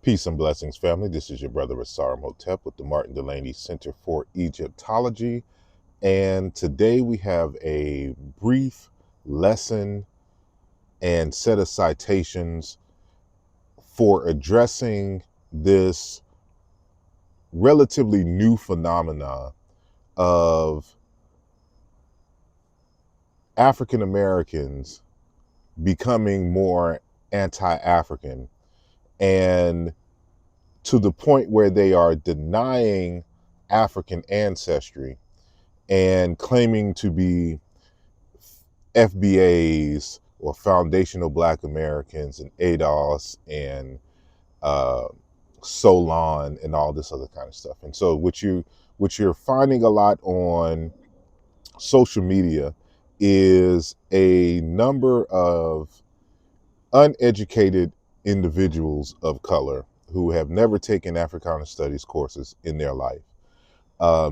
Peace and blessings, family. This is your brother Asarimhotep with the Martin Delaney Center for Egyptology. And today we have a brief lesson and set of citations for addressing this relatively new phenomena of African Americans becoming more anti-African, and to the point where they are denying African ancestry and claiming to be FBAs or foundational Black Americans and ADOS and uh, Solon and all this other kind of stuff. And so what you're finding a lot on social media is a number of uneducated individuals of color who have never taken Africana studies courses in their life,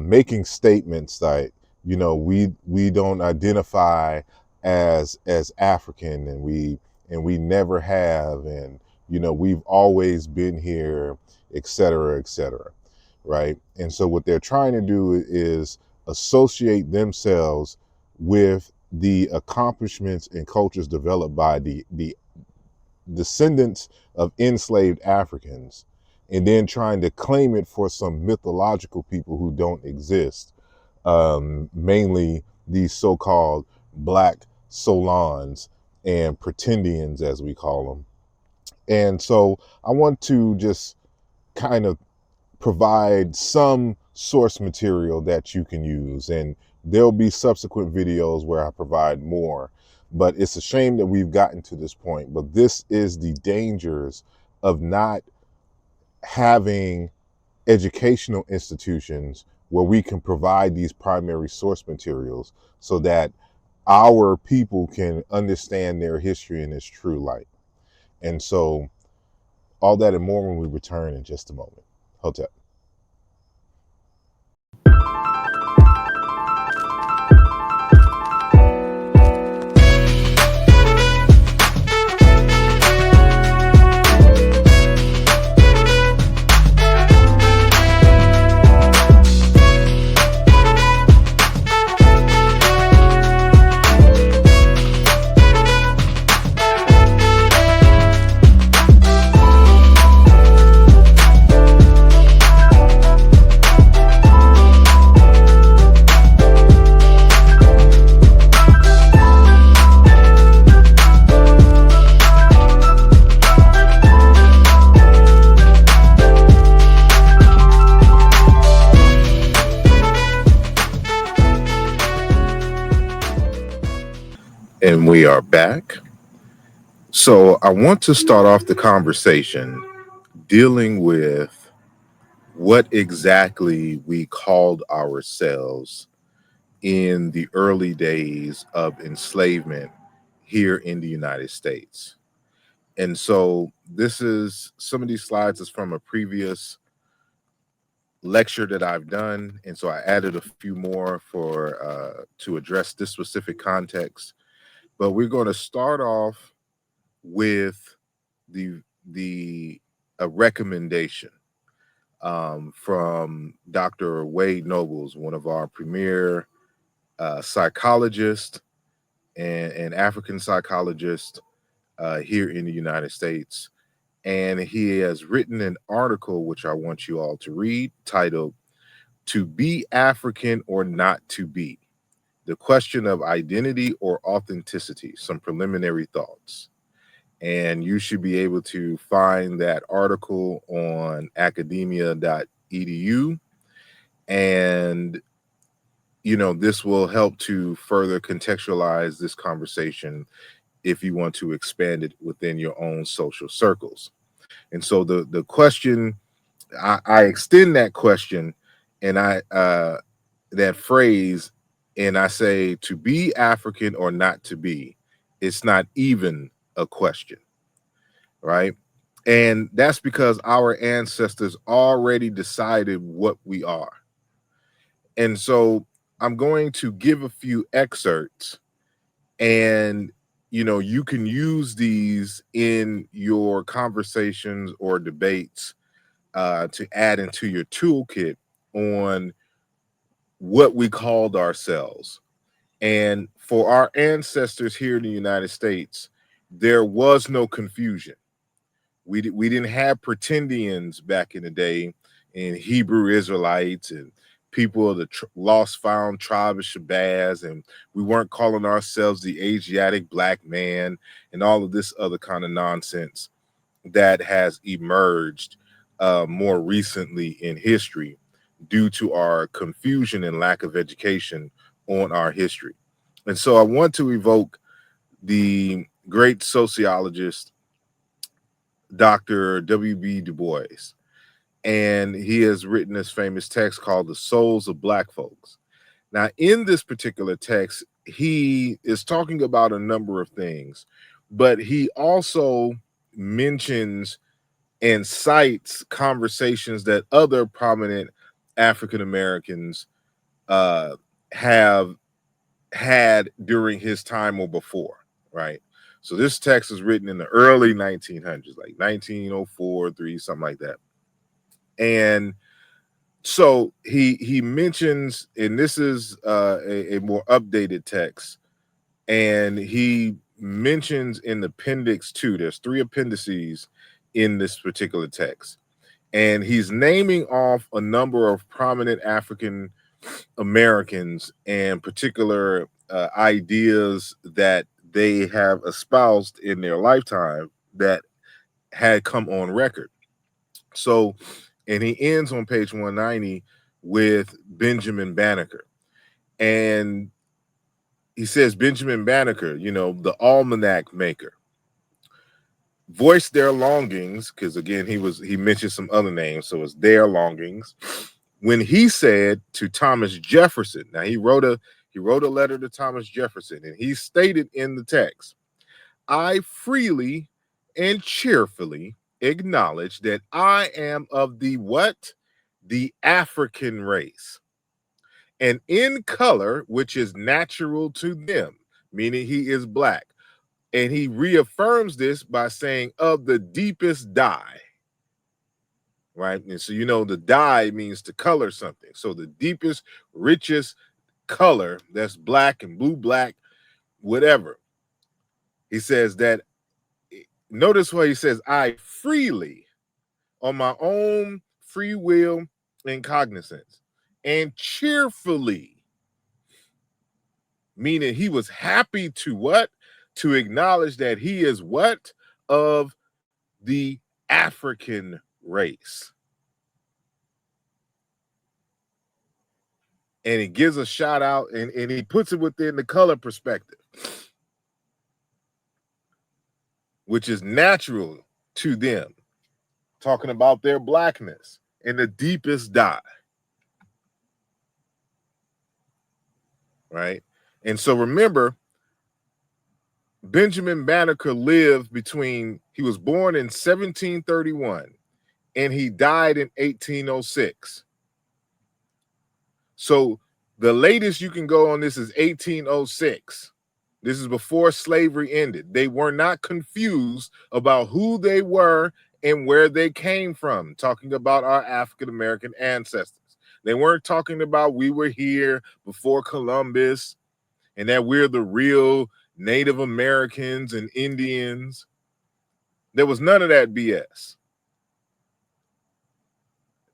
making statements like, we don't identify as African, and we never have, and we've always been here, et cetera, right? And so what they're trying to do is associate themselves with the accomplishments and cultures developed by the descendants of enslaved Africans, and then trying to claim it for some mythological people who don't exist, mainly these so-called Black Solons and Pretendians, as we call them. And so I want to just kind of provide some source material that you can use, and there'll be subsequent videos where I provide more. But it's a shame that we've gotten to this point. But this is the dangers of not having educational institutions where we can provide these primary source materials so that our people can understand their history in its true light. And so all that and more when we return in just a moment. Hotep. And we are back. So I want to start off the conversation dealing with what exactly we called ourselves in the early days of enslavement here in the United States. And so some of these slides is from a previous lecture that I've done. And so I added a few more to address this specific context. But we're going to start off with a recommendation from Dr. Wade Nobles, one of our premier psychologists and African psychologists here in the United States. And he has written an article, which I want you all to read, titled "To Be African or Not to Be: The Question of Identity or Authenticity, Some Preliminary Thoughts." And you should be able to find that article on academia.edu. And, this will help to further contextualize this conversation if you want to expand it within your own social circles. And so the question, I extend that question and that phrase, and I say, to be African or not to be, it's not even a question, right? And that's because our ancestors already decided what we are. And so I'm going to give a few excerpts, and you know, you can use these in your conversations or debates to add into your toolkit on what we called ourselves. And for our ancestors here in the United States, there was no confusion. We didn't have pretendians back in the day, and Hebrew Israelites and people of the lost found tribe of Shabazz, and we weren't calling ourselves the Asiatic black man and all of this other kind of nonsense that has emerged more recently in history due to our confusion and lack of education on our history. And so I want to evoke the great sociologist, Dr. W.B. Du Bois, and he has written this famous text called The Souls of Black Folks. Now, in this particular text, he is talking about a number of things, but he also mentions and cites conversations that other prominent African Americans have had during his time or before, right? So this text is written in the early 1900s, like 1904, 3, something like that. And so he mentions, and this is a more updated text, and he mentions in Appendix 2, there's 3 appendices in this particular text, and he's naming off a number of prominent African Americans and particular ideas that they have espoused in their lifetime that had come on record. So, and he ends on page 190 with Benjamin Banneker. And he says, Benjamin Banneker, you know, the almanac maker, voiced their longings, because again, he mentioned some other names, so it's their longings, when he said to Thomas Jefferson. Now he wrote a letter to Thomas Jefferson, and he stated in the text, I freely and cheerfully acknowledge that I am of the what? The African race, and in color, which is natural to them, meaning he is black. And he reaffirms this by saying, of the deepest dye, right? And so, you know, the dye means to color something. So the deepest, richest color, that's black and blue, black, whatever. He says that, notice what he says, I freely, on my own free will and cognizance, and cheerfully, meaning he was happy to what? To acknowledge that he is what? Of the African race. And he gives a shout out, and he puts it within the color perspective, which is natural to them, talking about their blackness in the deepest dye, right? And so remember, Benjamin Banneker lived he was born in 1731 and he died in 1806. So the latest you can go on this is 1806. This is before slavery ended. They were not confused about who they were and where they came from, talking about our African American ancestors. They weren't talking about we were here before Columbus and that we're the real Native Americans and Indians. There was none of that BS.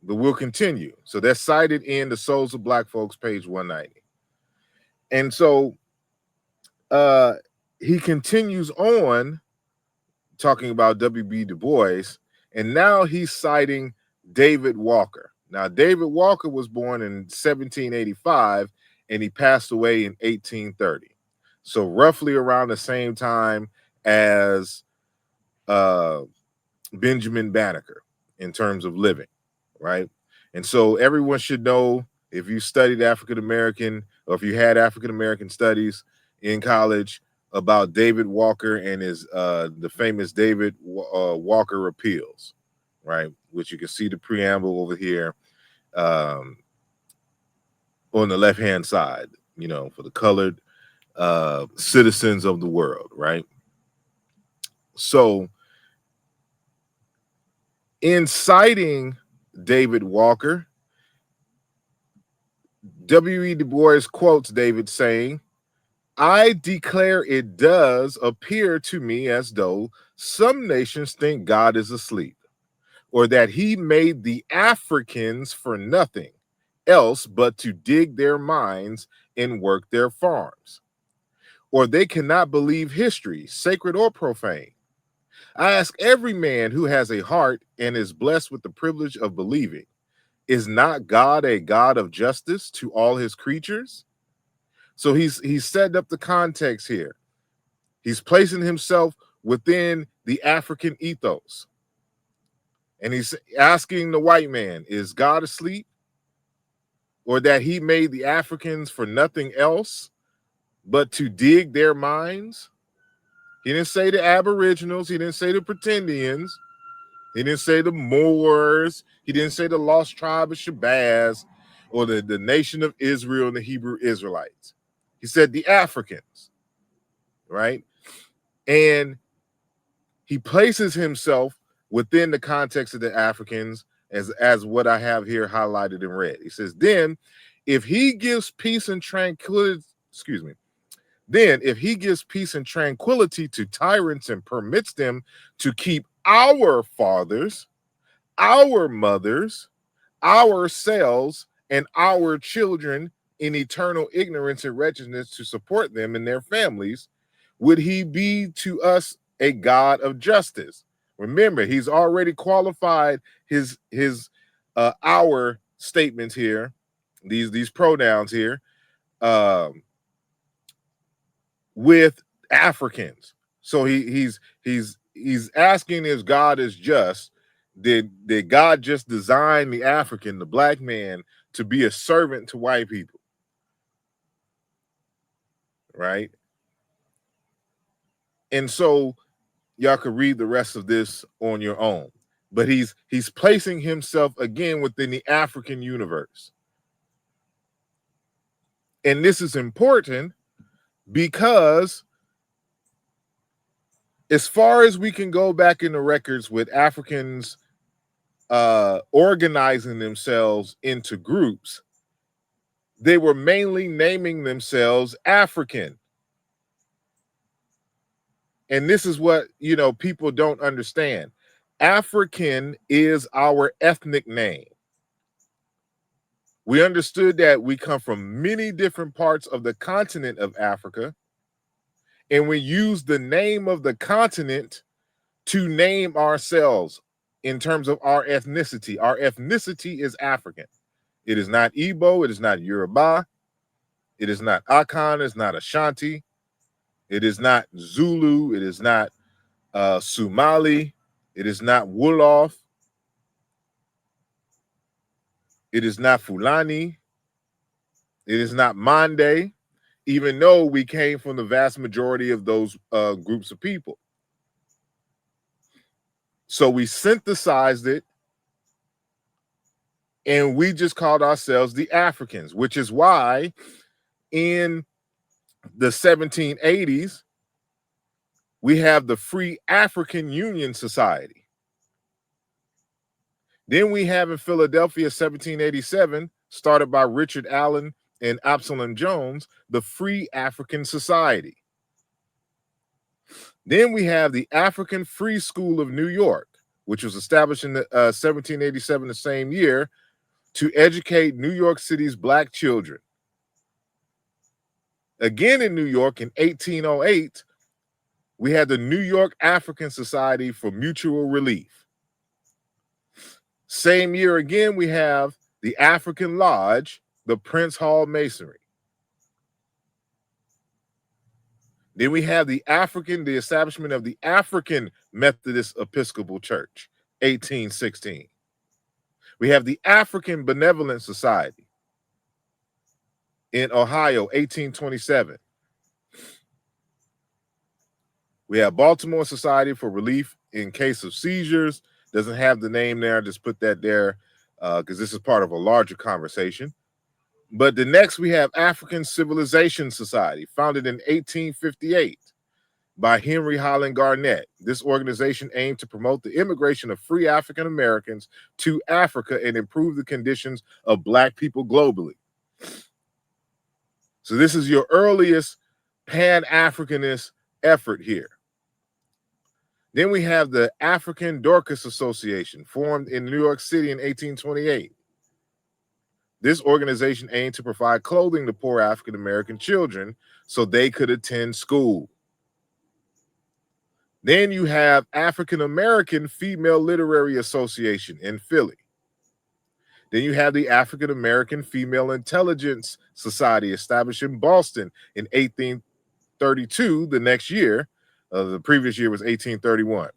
But we'll continue. So that's cited in The Souls of Black Folks, page 190. And so he continues on talking about W.B. Du Bois, and now he's citing David Walker. Now, David Walker was born in 1785, and he passed away in 1830. So roughly around the same time as Benjamin Banneker in terms of living, right? And so everyone should know, if you studied African American, or if you had African American studies in college, about David Walker and his the famous David Walker Appeals, right? Which you can see the preamble over here on the left-hand side, you know, for the colored citizens of the world, right? So, in citing David Walker, W.E. Du Bois quotes David saying, "I declare it does appear to me as though some nations think God is asleep, or that he made the Africans for nothing else but to dig their mines and work their farms, or they cannot believe history, sacred or profane. I ask every man who has a heart and is blessed with the privilege of believing, is not God a God of justice to all his creatures?" So he's setting up the context here. He's placing himself within the African ethos. And he's asking the white man, is God asleep? Or that he made the Africans for nothing else but to dig their mines? He didn't say the Aboriginals. He didn't say the Pretendians. He didn't say the Moors. He didn't say the lost tribe of Shabazz or the nation of Israel and the Hebrew Israelites. He said the Africans, right? And he places himself within the context of the Africans as what I have here highlighted in red. He says, then if he gives peace and tranquility, then if he gives peace and tranquility to tyrants and permits them to keep our fathers, our mothers, ourselves, and our children in eternal ignorance and wretchedness to support them and their families, would he be to us a God of justice? Remember, he's already qualified his our statements here, these pronouns here, with Africans. So he's asking if God is just. Did God just design the African, the black man, to be a servant to white people? Right? And so y'all could read the rest of this on your own. But he's placing himself again within the African universe. And this is important because as far as we can go back in the records with Africans organizing themselves into groups, they were mainly naming themselves African. And this is what, people don't understand. African is our ethnic name. We understood that we come from many different parts of the continent of Africa, and we use the name of the continent to name ourselves in terms of our ethnicity. Our ethnicity is African. It is not Igbo, it is not Yoruba, it is not Akan, it's not Ashanti, it is not Zulu, it is not Somali, it is not Wolof, it is not Fulani, it is not Mande, even though we came from the vast majority of those groups of people. So we synthesized it and we just called ourselves the Africans, which is why in the 1780s, we have the Free African Union Society. Then we have in Philadelphia, 1787, started by Richard Allen and Absalom Jones, the Free African Society. Then we have the African Free School of New York, which was established in 1787, the same year, to educate New York City's black children. Again in New York in 1808, we had the New York African Society for Mutual Relief. Same year again, we have the African Lodge, the Prince Hall Masonry. Then we have the establishment of the African Methodist Episcopal Church, 1816. We have the African Benevolent Society in Ohio, 1827. We have Baltimore Society for Relief in Case of Seizures. Doesn't have the name there. Just put that there because this is part of a larger conversation. But the next we have African Civilization Society, founded in 1858. by Henry Highland Garnett. This organization aimed to promote the immigration of free African Americans to Africa and improve the conditions of Black people globally. So this is your earliest Pan-Africanist effort here. Then we have the African Dorcas Association, formed in New York City in 1828. This organization aimed to provide clothing to poor African American children so they could attend school. Then you have African American Female Literary Association in Philly. Then you have the African American Female Intelligence Society, established in Boston in 1832, the next year. The previous year was 1831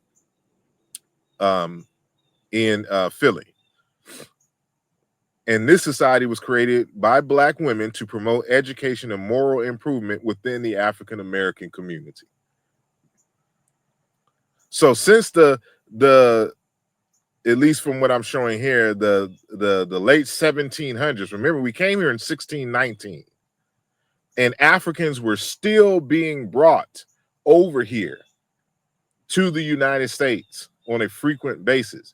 in Philly. And this society was created by Black women to promote education and moral improvement within the African American community. So since the at least from what I'm showing here, the late 1700s, remember we came here in 1619, and Africans were still being brought over here to the United States on a frequent basis.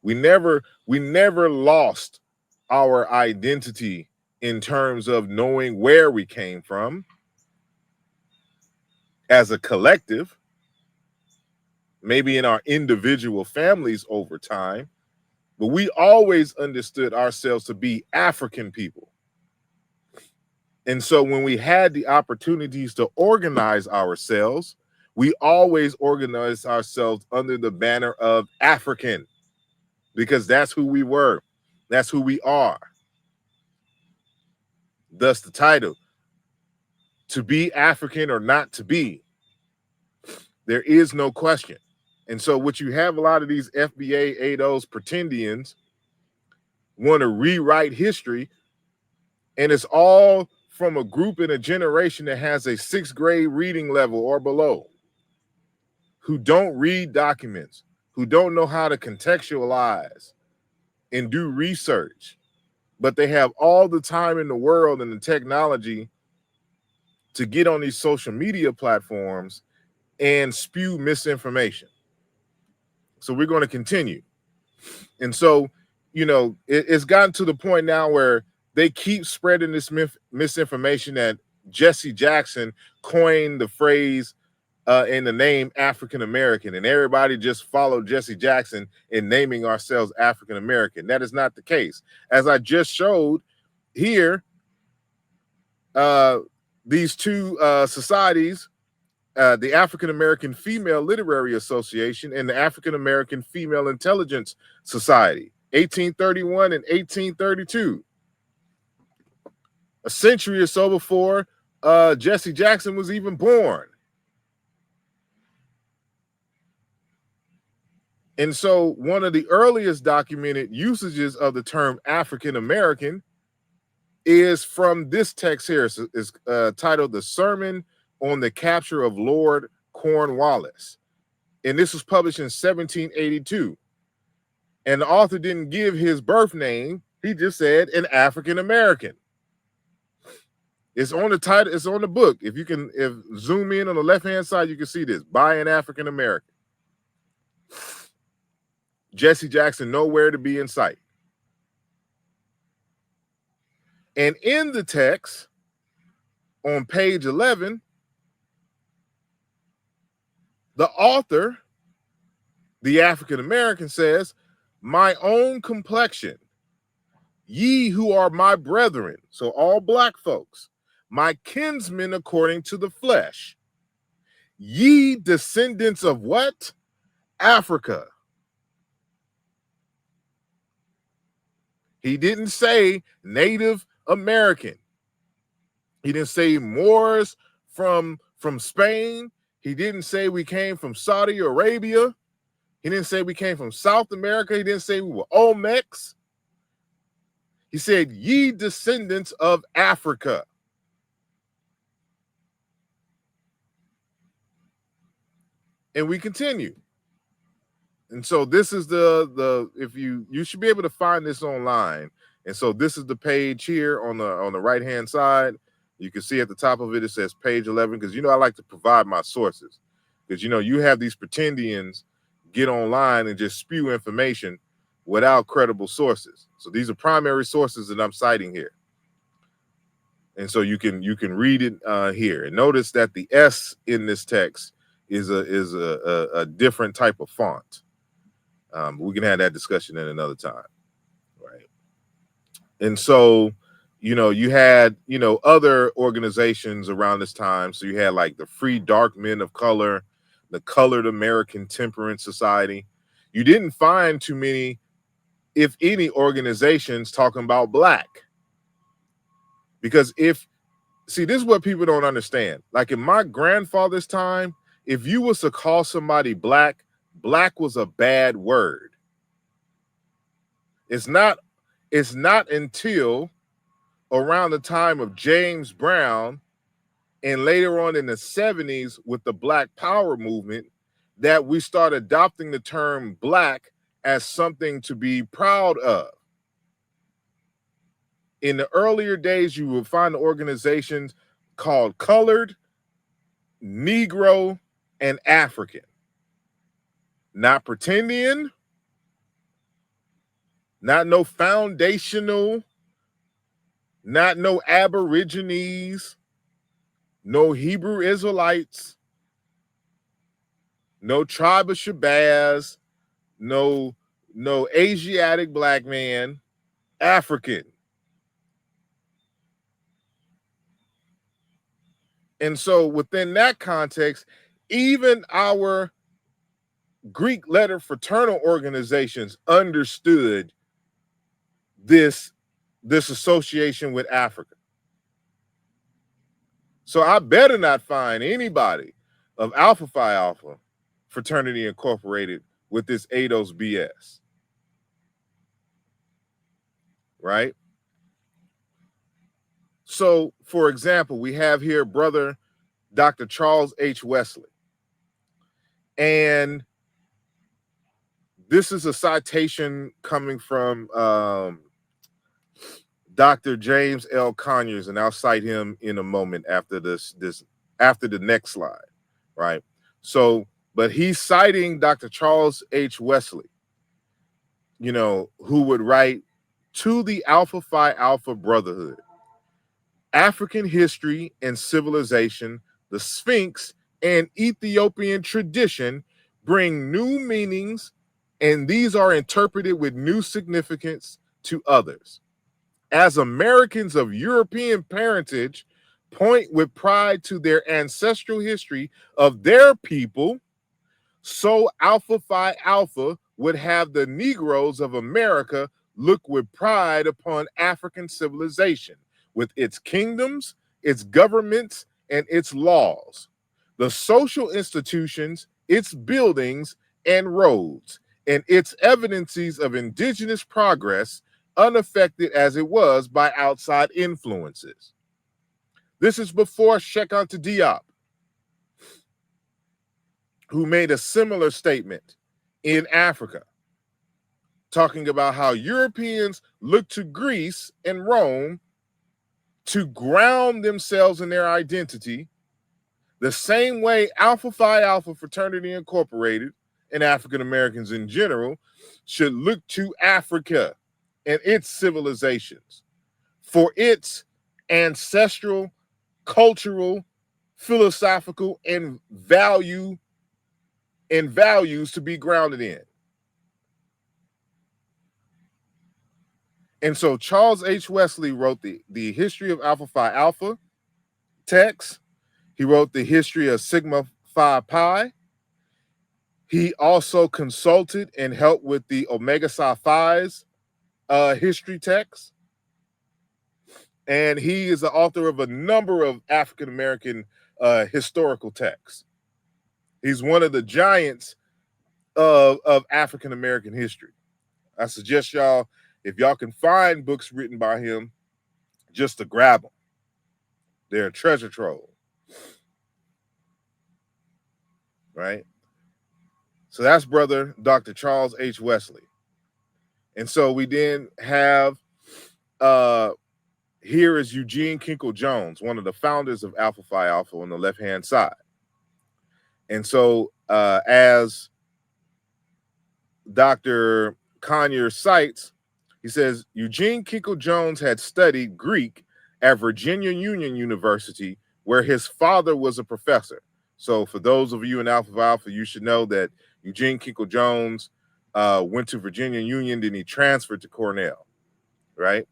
We never lost our identity in terms of knowing where we came from as a collective, maybe in our individual families over time, but we always understood ourselves to be African people. And so when we had the opportunities to organize ourselves, we always organized ourselves under the banner of African, because that's who we were. That's who we are. Thus the title, to be African or not to be, there is no question. And so what you have a lot of these FBA ADOS pretendians want to rewrite history, and it's all from a group in a generation that has a 6th grade reading level or below, who don't read documents, who don't know how to contextualize and do research, but they have all the time in the world and the technology to get on these social media platforms and spew misinformation. So we're going to continue. And so, you know, it's gotten to the point now where they keep spreading this misinformation that Jesse Jackson coined the phrase and the name African American, and everybody just followed Jesse Jackson in naming ourselves African American. That is not the case. As I just showed here, these two societies, the African American Female Literary Association and the African American Female Intelligence Society, 1831 and 1832. A century or so before Jesse Jackson was even born. And so one of the earliest documented usages of the term African American is from this text here. It's titled The Sermon on the Capture of Lord Cornwallis. And this was published in 1782. And the author didn't give his birth name. He just said an African American. It's on the title, it's on the book. If zoom in on the left-hand side, you can see this, by an African American. Jesse Jackson nowhere to be in sight. And in the text, on page 11, the author, the African American, says, "My own complexion, ye who are my brethren," so all Black folks, "my kinsmen according to the flesh, ye descendants of" what? Africa. He didn't say Native American. He didn't say Moors from Spain. He didn't say we came from Saudi Arabia. He didn't say we came from South America. He didn't say we were Olmecs. He said, ye descendants of Africa. And we continue. And so this is if you should be able to find this online. And so this is the page here on the right-hand side. You can see at the top of it, it says page 11, because I like to provide my sources. Because, you have these pretendians get online and just spew information without credible sources. So these are primary sources that I'm citing here. And so you can read it here. And notice that the S in this text is a different type of font. We can have that discussion at another time, right? And so, you had, other organizations around this time. So you had like the Free Dark Men of Color, the Colored American Temperance Society. You didn't find too many, if any, organizations talking about black. Because see, this is what people don't understand. Like in my grandfather's time, if you was to call somebody black, black was a bad word. It's not until around the time of James Brown and later on in the 70s with the Black Power movement that we start adopting the term black as something to be proud of. In the earlier days, you would find organizations called Colored, Negro, and African. Not pretendian, not no foundational, not no Aborigines, no Hebrew Israelites, no tribe of Shabazz, no Asiatic black man, African. And so within that context, even our Greek letter fraternal organizations understood this association with Africa. So I better not find anybody of Alpha Phi Alpha Fraternity Incorporated with this ADOS BS. Right? So, for example, we have here brother Dr. Charles H. Wesley. And this is a citation coming from Dr. James L. Conyers, and I'll cite him in a moment after after the next slide, right? So, but he's citing Dr. Charles H. Wesley, who would write to the Alpha Phi Alpha Brotherhood, African history and civilization, the Sphinx and Ethiopian tradition bring new meanings, and these are interpreted with new significance to others. As Americans of European parentage point with pride to their ancestral history of their people, so Alpha Phi Alpha would have the Negroes of America look with pride upon African civilization, with its kingdoms, its governments, and its laws, the social institutions, its buildings and roads, and its evidences of indigenous progress, unaffected as it was by outside influences. This is before Cheikh Anta Diop, who made a similar statement in Africa, talking about how Europeans look to Greece and Rome to ground themselves in their identity, the same way Alpha Phi Alpha Fraternity Incorporated and African Americans in general should look to Africa and its civilizations for its ancestral, cultural, philosophical, and values to be grounded in. And so Charles H. Wesley wrote the history of Alpha Phi Alpha text. He wrote the history of Sigma Phi Pi. He also consulted and helped with the Omega Psi Phi's history text. And he is the author of a number of African American historical texts. He's one of the giants of African American history. I suggest y'all, if y'all can find books written by him, just to grab them. They're a treasure trove. Right? So that's brother Dr. Charles H. Wesley. And so we then have here is Eugene Kinkle Jones, one of the founders of Alpha Phi Alpha on the left-hand side. And so, as Dr. Conyers cites, he says Eugene Kinkle Jones had studied Greek at Virginia Union University, where his father was a professor. So, for those of you in Alpha Alpha, you should know that Eugene Kinkle Jones went to Virginia Union, then he transferred to Cornell, right?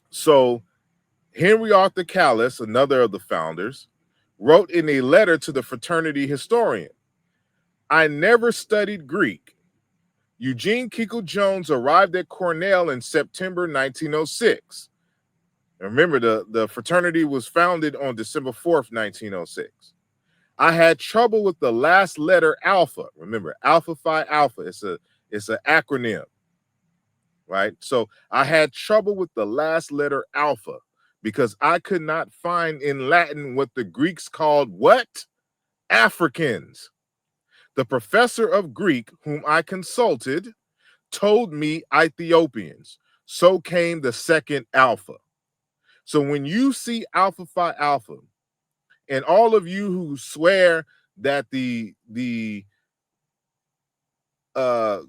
So, Henry Arthur Callis, another of the founders, wrote in a letter to the fraternity historian, I never studied Greek. Eugene Kinkle Jones arrived at Cornell in September 1906. And remember, the fraternity was founded on December 4th, 1906. I had trouble with the last letter alpha. Remember, Alpha Phi Alpha. It's an acronym, right? So I had trouble with the last letter alpha because I could not find in Latin what the Greeks called what? Africans. The professor of Greek whom I consulted told me Ethiopians. So came the second alpha. So when you see Alpha Phi Alpha, and all of you who swear that the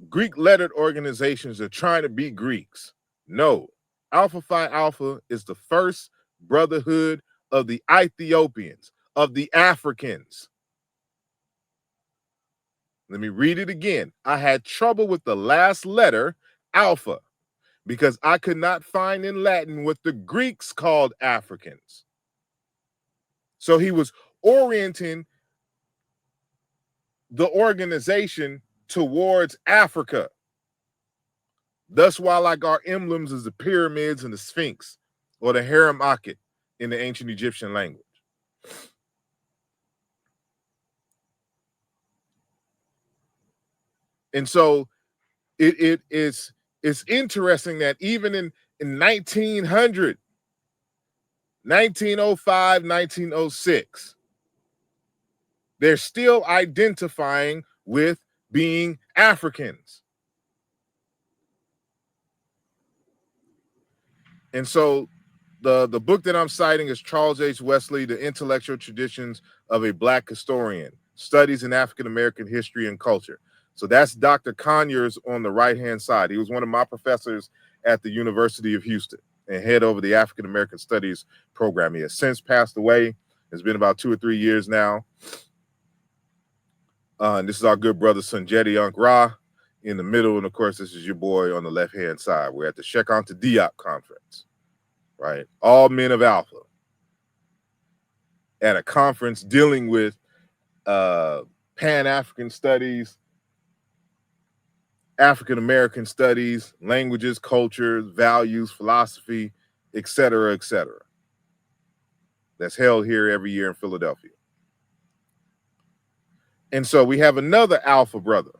Greek lettered organizations are trying to be Greeks, no. Alpha Phi Alpha is the first brotherhood of the Ethiopians, of the Africans. Let me read it again. I had trouble with the last letter, alpha, because I could not find in Latin what the Greeks called Africans. So he was orienting the organization towards Africa. Thus why like our emblems is the pyramids and the Sphinx or the harem akhet in the ancient Egyptian language. And so it's interesting that even in 1900, 1905, 1906, they're still identifying with being Africans. And so the book that I'm citing is Charles H. Wesley, The Intellectual Traditions of a Black Historian, Studies in African American History and Culture. So that's Dr. Conyers on the right-hand side. He was one of my professors at the University of Houston and head over the African American Studies program. He has since passed away. It's been about 2 or 3 years now. And this is our good brother Sunjeti Ankra in the middle. And of course, this is your boy on the left-hand side. We're at the Shekanta Diop conference, right? All men of Alpha at a conference dealing with Pan-African studies, African-American studies, languages, cultures, values, philosophy, etc., etc. That's held here every year in Philadelphia. And so we have another Alpha brother.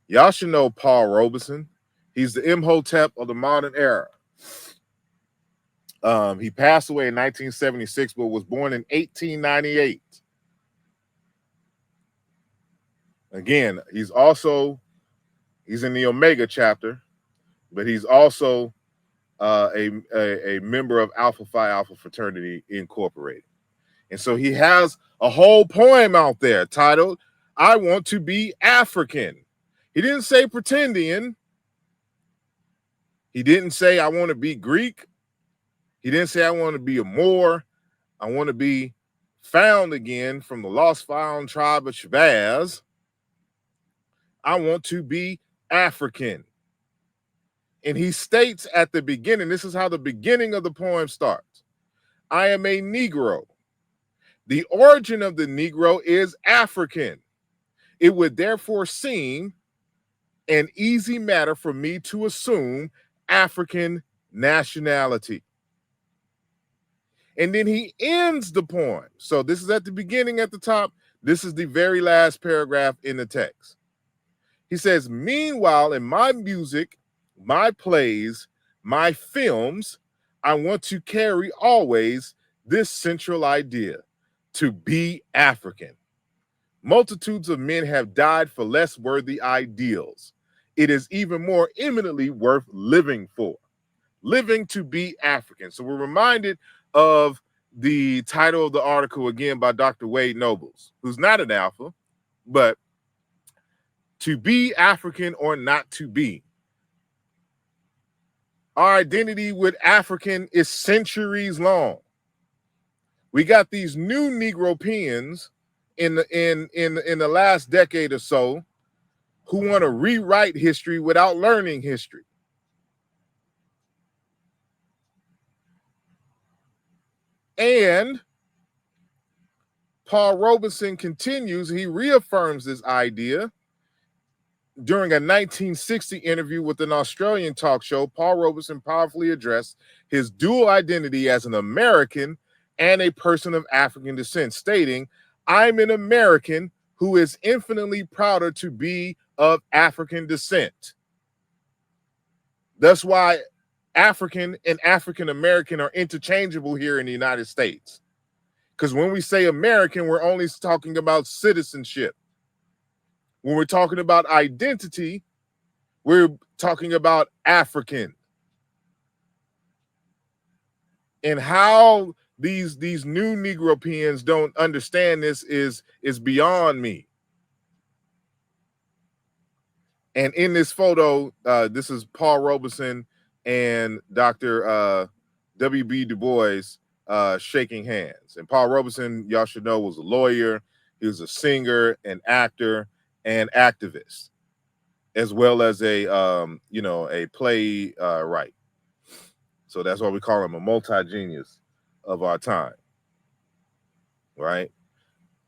Y'all should know Paul Robeson. He's the Imhotep of the modern era. He passed away in 1976, but was born in 1898. Again, he's in the Omega chapter, but he's also a member of Alpha Phi Alpha Fraternity Incorporated. And so he has a whole poem out there titled, I Want to Be African. He didn't say pretendian. He didn't say I want to be Greek. He didn't say I want to be a Moor. I want to be found again from the lost found tribe of Shabazz. I want to be African. And he states at the beginning, this is how the beginning of the poem starts. I am a Negro. The origin of the Negro is African. It would therefore seem an easy matter for me to assume African nationality. And then he ends the poem. So this is at the beginning at the top. This is the very last paragraph in the text. He says, meanwhile, in my music, my plays, my films, I want to carry always this central idea, to be African. Multitudes of men have died for less worthy ideals. It is even more eminently worth living for. Living to be African. So we're reminded of the title of the article again by Dr. Wade Nobles, who's not an alpha, but to be African or not to be. Our identity with African is centuries long. We got these new Negropeans in the last decade or so who want to rewrite history without learning history. And Paul Robeson continues, he reaffirms this idea. During a 1960 interview with an Australian talk show, Paul Robeson powerfully addressed his dual identity as an American and a person of African descent, stating, "I'm an American who is infinitely prouder to be of African descent." That's why African and African American are interchangeable here in the United States. Because when we say American, we're only talking about citizenship. When we're talking about identity, we're talking about African. And how these new Negropeans don't understand this is beyond me. And in this photo, this is Paul Robeson and Dr. W.B. Du Bois shaking hands. And Paul Robeson, y'all should know, was a lawyer. He was a singer, an actor, and activist, as well as a playwright. So that's why we call him a multi-genius of our time, right?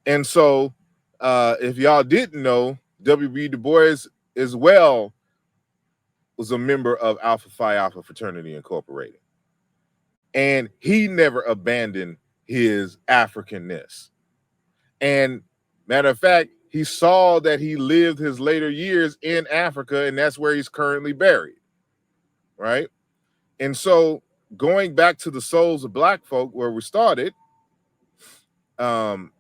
And so if y'all didn't know, W.B. Du Bois as well was a member of Alpha Phi Alpha Fraternity Incorporated. And he never abandoned his Africanness. And matter of fact, he saw that he lived his later years in Africa, and that's where he's currently buried, right? And so going back to the Souls of Black Folk, where we started, in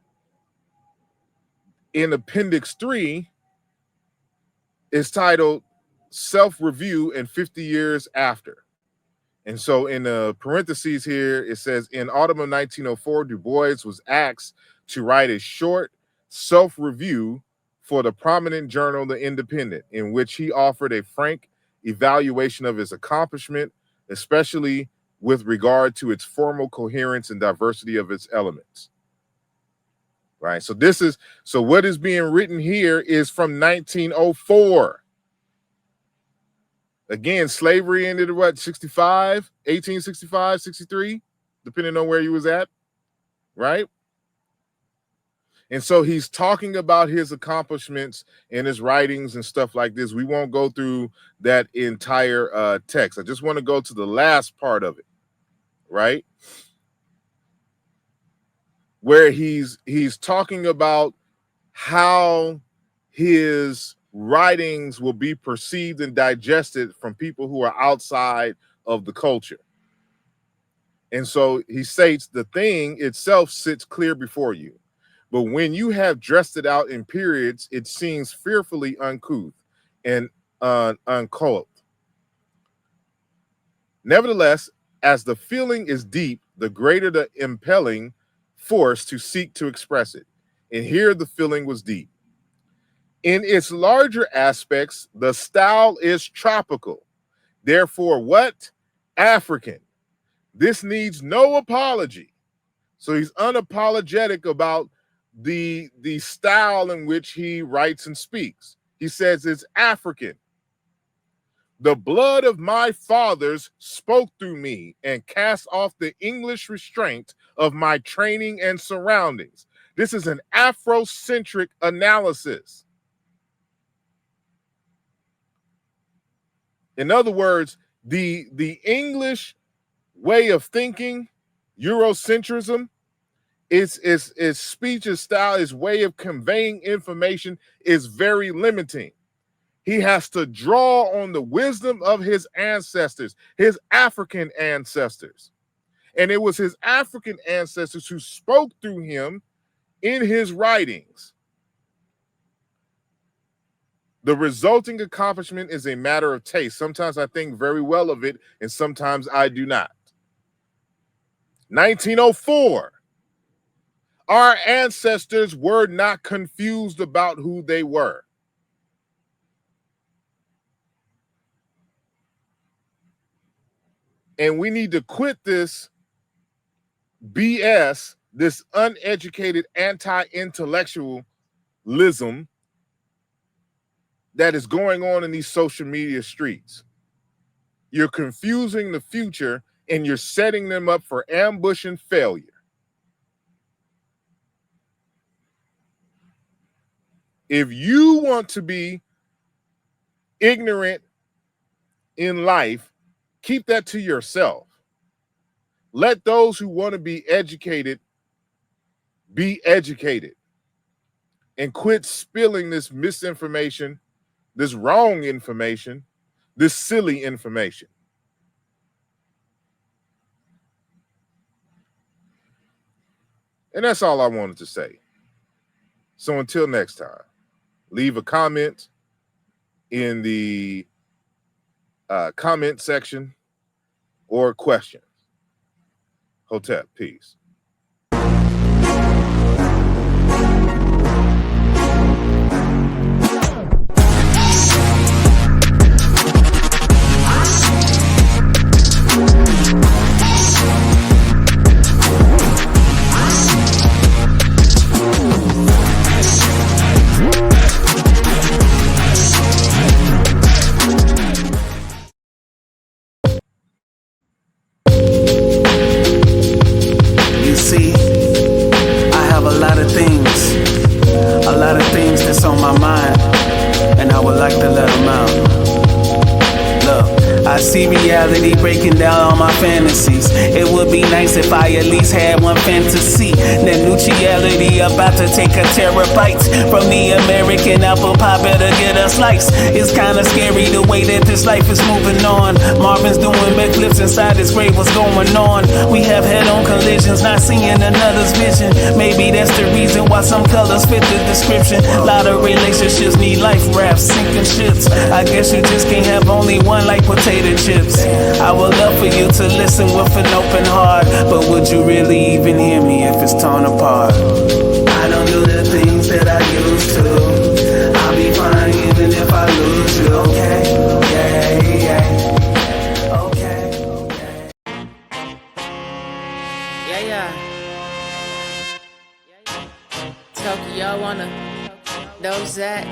Appendix 3, is titled Self-Review and 50 Years After. And so in the parentheses here, it says, in autumn of 1904, Du Bois was asked to write a short self-review for the prominent journal, The Independent, in which he offered a frank evaluation of his accomplishment, especially with regard to its formal coherence and diversity of its elements. Right. So what is being written here is from 1904. Again, slavery ended at what, 65, 1865, 63, depending on where he was at, right? And so he's talking about his accomplishments in his writings and stuff like this. We won't go through that entire text. I just want to go to the last part of it, right? Where he's talking about how his writings will be perceived and digested from people who are outside of the culture. And so he states, the thing itself sits clear before you, but when you have dressed it out in periods, it seems fearfully uncouth and uncouth. Nevertheless, as the feeling is deep, the greater the impelling force to seek to express it. And here the feeling was deep. In its larger aspects, the style is tropical. Therefore, what? African. This needs no apology. So he's unapologetic about the style in which he writes and speaks. He says it's African. The blood of my fathers spoke through me and cast off the English restraint of my training and surroundings. This is an Afrocentric analysis. In other words, the English way of thinking, Eurocentrism, its speech, its style, its way of conveying information is very limiting. He has to draw on the wisdom of his ancestors, his African ancestors. And it was his African ancestors who spoke through him in his writings. The resulting accomplishment is a matter of taste. Sometimes I think very well of it, and sometimes I do not. 1904. Our ancestors were not confused about who they were. And we need to quit this BS, this uneducated anti-intellectualism that is going on in these social media streets. You're confusing the future and you're setting them up for ambush and failure. If you want to be ignorant in life, keep that to yourself. Let those who want to be educated, and quit spilling this misinformation, this wrong information, this silly information. And that's all I wanted to say. So until next time, leave a comment in the comment section or question. Hotep, peace. That's on my mind, and I would like to let them out. Look, I see reality breaking down all my fantasies. It would be nice if I at least had one fantasy. That neutrality about to take a terabyte from the American apple pie, better get a slice. It's kinda scary the way that this life is moving on. Marvin's doing backflips inside his grave, what's going on? We have head-on collisions, not seeing another's vision. Maybe that's the reason why some colors fit the description. A lot of relationships need life rafts, sinking ships. I guess you just can't have only one like potato chips. I would love for you to listen with an open heart, but would you really even hear me if it's torn apart? I don't do the things that I used to. I'll be fine even if I lose you, okay? Yeah. Okay. Yeah. Tokyo wanna those that.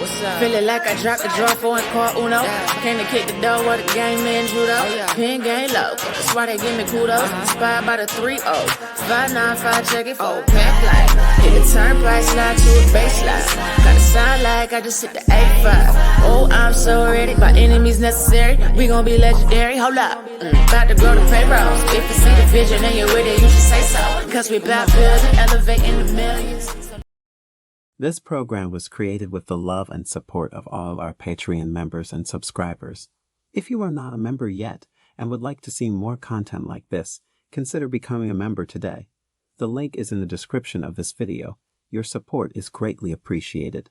What's up? Feeling like I dropped the draw for in car Uno. I came to kick the door where the game man judo. Pin game low, that's why they give me kudos. Inspired by the 3-0. 595, check it for a pack line. Hit the turnpike, slide to a baseline. Gotta sound like I just hit the 85. Oh, I'm so ready, by enemies necessary. We gon' be legendary, hold up. About to grow the payrolls. If you see the vision and you're with it, you should say so. Cause we about building, elevating the millions. This program was created with the love and support of all our Patreon members and subscribers. If you are not a member yet and would like to see more content like this, consider becoming a member today. The link is in the description of this video. Your support is greatly appreciated.